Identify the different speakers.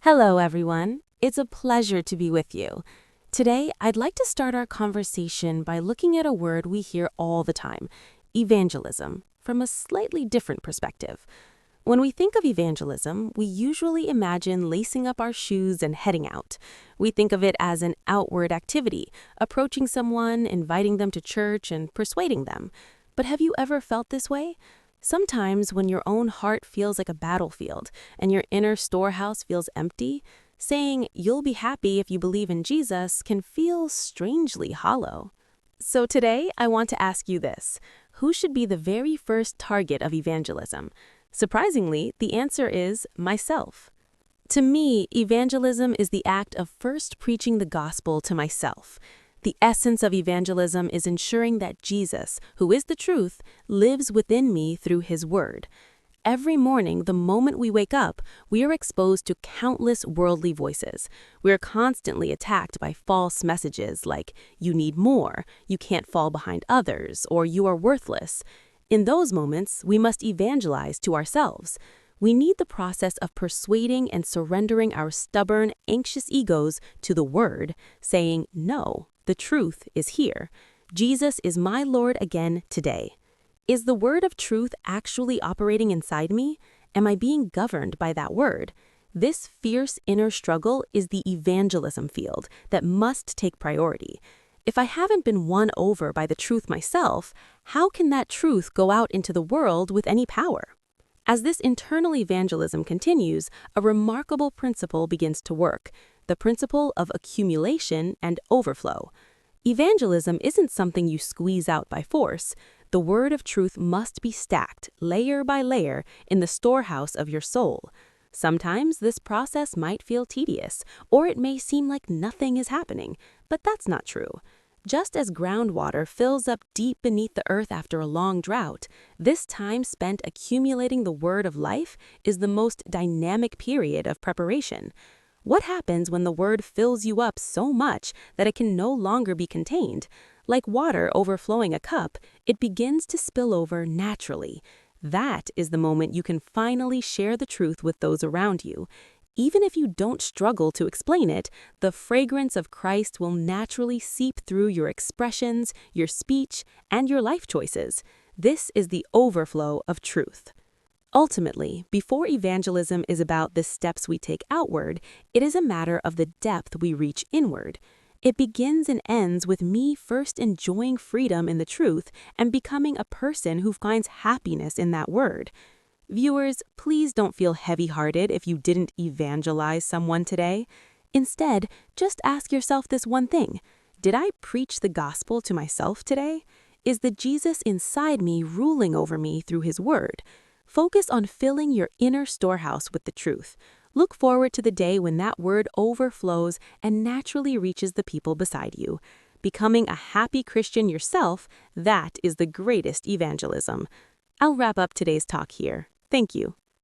Speaker 1: Hello, everyone. It's a pleasure to be with you. Today, I'd like to start our conversation by looking at a word we hear all the time, evangelism, from a slightly different perspective. When we think of evangelism, we usually imagine lacing up our shoes and heading out. We think of it as an outward activity, approaching someone, inviting them to church, and persuading them. But have you ever felt this way? Sometimes when your own heart feels like a battlefield and your inner storehouse feels empty, saying you'll be happy if you believe in Jesus can feel strangely hollow. So today, I want to ask you this. Who should be the very first target of evangelism? Surprisingly, the answer is myself. To me, evangelism is the act of first preaching the gospel to myself. The essence of evangelism is ensuring that Jesus, who is the truth, lives within me through his word. Every morning, the moment we wake up, we are exposed to countless worldly voices. We are constantly attacked by false messages like, you need more, you can't fall behind others, or you are worthless. In those moments, we must evangelize to ourselves. We need the process of persuading and surrendering our stubborn, anxious egos to the word, saying, no, the truth is here. Jesus is my Lord again today. Is the word of truth actually operating inside me? Am I being governed by that word? This fierce inner struggle is the evangelism field that must take priority. If I haven't been won over by the truth myself, how can that truth go out into the world with any power? As this internal evangelism continues, a remarkable principle begins to work, the principle of accumulation and overflow. Evangelism isn't something you squeeze out by force. The word of truth must be stacked, layer by layer, in the storehouse of your soul. Sometimes this process might feel tedious, or it may seem like nothing is happening, but that's not true. Just as groundwater fills up deep beneath the earth after a long drought, this time spent accumulating the word of life is the most dynamic period of preparation. What happens when the word fills you up so much that it can no longer be contained? Like water overflowing a cup, it begins to spill over naturally. That is the moment you can finally share the truth with those around you. Even if you don't struggle to explain it, the fragrance of Christ will naturally seep through your expressions, your speech, and your life choices. This is the overflow of truth. Ultimately, before evangelism is about the steps we take outward, it is a matter of the depth we reach inward. It begins and ends with me first enjoying freedom in the truth and becoming a person who finds happiness in that word. Viewers, please don't feel heavy-hearted if you didn't evangelize someone today. Instead, just ask yourself this one thing. Did I preach the gospel to myself today? Is the Jesus inside me ruling over me through his word? Focus on filling your inner storehouse with the truth. Look forward to the day when that word overflows and naturally reaches the people beside you. Becoming a happy Christian yourself, that is the greatest evangelism. I'll wrap up today's talk here. Thank you.